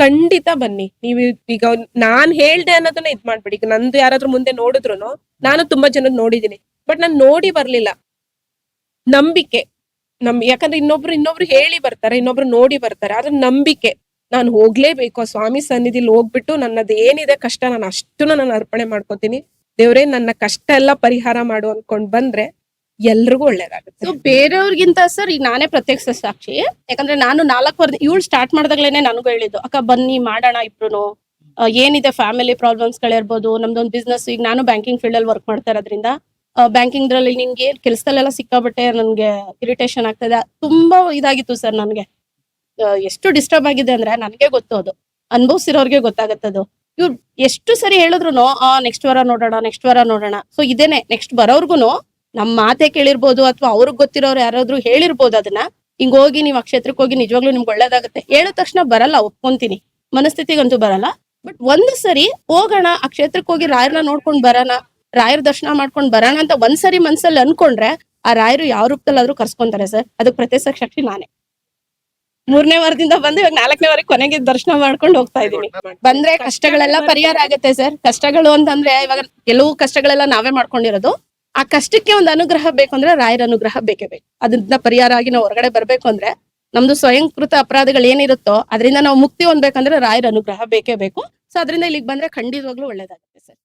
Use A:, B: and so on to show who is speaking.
A: ಖಂಡಿತ ಬನ್ನಿ. ನೀವು ಈಗ ನಾನ್ ಹೇಳ್ದೆ ಅನ್ನೋದನ್ನ ಇದ್ ಮಾಡ್ಬಿಡಿ. ಈಗ ನಂದು ಯಾರಾದ್ರೂ ಮುಂದೆ ನೋಡಿದ್ರು, ನಾನು ತುಂಬಾ ಜನದ್ ನೋಡಿದೀನಿ, ಬಟ್ ನಾನ್ ನೋಡಿ ಬರ್ಲಿಲ್ಲ. ನಂಬಿಕೆ ಯಾಕಂದ್ರೆ ಇನ್ನೊಬ್ರು ಹೇಳಿ ಬರ್ತಾರೆ, ಇನ್ನೊಬ್ರು ನೋಡಿ ಬರ್ತಾರೆ. ಆದ್ರೆ ನಂಬಿಕೆ, ನಾನು ಹೋಗ್ಲೇಬೇಕು ಆ ಸ್ವಾಮಿ ಸನ್ನಿಧಿಲಿ ಹೋಗ್ಬಿಟ್ಟು ನನ್ನದು ಏನಿದೆ ಕಷ್ಟ ನಾನು ಅಷ್ಟನ್ನು ನಾನು ಅರ್ಪಣೆ ಮಾಡ್ಕೋತೀನಿ. ದೇವ್ರೇ ನನ್ನ ಕಷ್ಟ ಎಲ್ಲ ಪರಿಹಾರ ಮಾಡು ಅನ್ಕೊಂಡ್ ಬಂದ್ರೆ ಎಲ್ರಿಗೂ ಒಳ್ಳೇದಾಗುತ್ತೆ.
B: ಸೊ ಬೇರೆಯವ್ರಿಗಿಂತ ಸರ್ ಈಗ ನಾನೇ ಪ್ರತ್ಯಕ್ಷ ಸಾಕ್ಷಿ. ಯಾಕಂದ್ರೆ ನಾನು 4 ವರ್ಷ ಇವಳು ಸ್ಟಾರ್ಟ್ ಮಾಡ್ದಾಗ್ಲೇನೆ ನನಗೂ ಹೇಳಿದ್ದು, ಅಕ್ಕ ಬನ್ನಿ ಮಾಡೋಣ ಇಬ್ರು, ಏನಿದೆ ಫ್ಯಾಮಿಲಿ ಪ್ರಾಬ್ಲಮ್ಸ್ ಗಳಿರ್ಬೋದು, ನಮ್ದೊಂದು ಬಿಸ್ನೆಸ್. ಈಗ ನಾನು ಬ್ಯಾಂಕಿಂಗ್ ಫೀಲ್ಡ್ ಅಲ್ಲಿ ವರ್ಕ್ ಮಾಡ್ತಾ ಇರೋದ್ರಿಂದ ಬ್ಯಾಂಕಿಂಗ್ ದ್ರಲ್ಲಿ ನಿನ್ಗೆ ಕೆಲಸದಲ್ಲೆಲ್ಲ ಸಿಕ್ಕಾಬಟ್ಟೆ ನನ್ಗೆ ಇರಿಟೇಷನ್ ಆಗ್ತದೆ. ತುಂಬಾ ಇದಾಗಿತ್ತು ಸರ್ ನನ್ಗೆ. ಎಷ್ಟು ಡಿಸ್ಟರ್ಬ್ ಆಗಿದೆ ಅಂದ್ರೆ ನನಗೆ ಗೊತ್ತು, ಅದು ಅನುಭವಿಸಿರೋರ್ಗೆ ಗೊತ್ತಾಗತ್ತದು. ಇವ್ರು ಎಷ್ಟು ಸರಿ ಹೇಳಿದ್ರು ನೆಕ್ಸ್ಟ್ ವಾರ ನೋಡೋಣ. ಸೊ ಇದೇನೆ ನೆಕ್ಸ್ಟ್ ಬರೋರ್ಗುನು ನಮ್ ಮಾತೆ ಕೇಳಿರ್ಬೋದು, ಅಥವಾ ಅವ್ರಿಗೆ ಗೊತ್ತಿರೋರು ಯಾರಾದ್ರೂ ಹೇಳಿರ್ಬೋದು ಅದನ್ನ. ಹಿಂಗ್ ಹೋಗಿ ನೀವ್ ಆ ಕ್ಷೇತ್ರಕ್ಕೆ ಹೋಗಿ ನಿಜವಾಗ್ಲೂ ನಿಮ್ಗೆ ಒಳ್ಳೇದಾಗುತ್ತೆ. ಹೇಳಿದ ತಕ್ಷಣ ಬರಲ್ಲ, ಒಪ್ಕೊಂತೀನಿ, ಮನಸ್ಥಿತಿಗಂತೂ ಬರಲ್ಲ. ಬಟ್ ಒಂದು ಸರಿ ಹೋಗೋಣ, ಆ ಕ್ಷೇತ್ರಕ್ಕೆ ಹೋಗಿ ರಾಯರ್ನ ನೋಡ್ಕೊಂಡ್ ಬರೋಣ, ರಾಯರ ದರ್ಶನ ಮಾಡ್ಕೊಂಡ್ ಬರೋಣ ಅಂತ ಒಂದ್ಸರಿ ಮನ್ಸಲ್ಲಿ ಅನ್ಕೊಂಡ್ರೆ ಆ ರಾಯರು ಯಾವ ರೂಪದಲ್ಲಾದ್ರೂ ಕರ್ಸ್ಕೊಂತಾರೆ ಸರ್. ಅದಕ್ಕೆ ಪ್ರತ್ಯಕ್ಷ ಸಾಕ್ಷಿ ನಾನೇ. 3ನೇ ವಾರದಿಂದ ಬಂದು ಇವಾಗ 4ನೇ ವಾರಕ್ಕೆ ಕೊನೆಗೆ ದರ್ಶನ ಮಾಡ್ಕೊಂಡು ಹೋಗ್ತಾ ಇದೀನಿ. ಬಂದ್ರೆ ಕಷ್ಟಗಳೆಲ್ಲ ಪರಿಹಾರ ಆಗುತ್ತೆ ಸರ್. ಕಷ್ಟಗಳು ಅಂತಂದ್ರೆ ಇವಾಗ ಕೆಲವು ಕಷ್ಟಗಳೆಲ್ಲ ನಾವೇ ಮಾಡ್ಕೊಂಡಿರೋದು. ಆ ಕಷ್ಟಕ್ಕೆ ಒಂದು ಅನುಗ್ರಹ ಬೇಕು ಅಂದ್ರೆ ರಾಯರ ಅನುಗ್ರಹ ಬೇಕೇ ಬೇಕು. ಅದನ್ನ ಪರಿಹಾರ ಆಗಿ ನಾವು ಹೊರಗಡೆ ಬರ್ಬೇಕು ಅಂದ್ರೆ, ನಮ್ದು ಸ್ವಯಂಕೃತ ಅಪರಾಧಗಳು ಏನಿರುತ್ತೋ ಅದರಿಂದ ನಾವು ಮುಕ್ತಿ ಹೊಂದ್ಬೇಕಂದ್ರೆ ರಾಯರ ಅನುಗ್ರಹ ಬೇಕೇ ಬೇಕು. ಸೊ ಅದರಿಂದ ಇಲ್ಲಿಗೆ ಬಂದ್ರೆ ಖಂಡಿತವಾಗ್ಲೂ ಒಳ್ಳೇದಾಗುತ್ತೆ ಸರ್.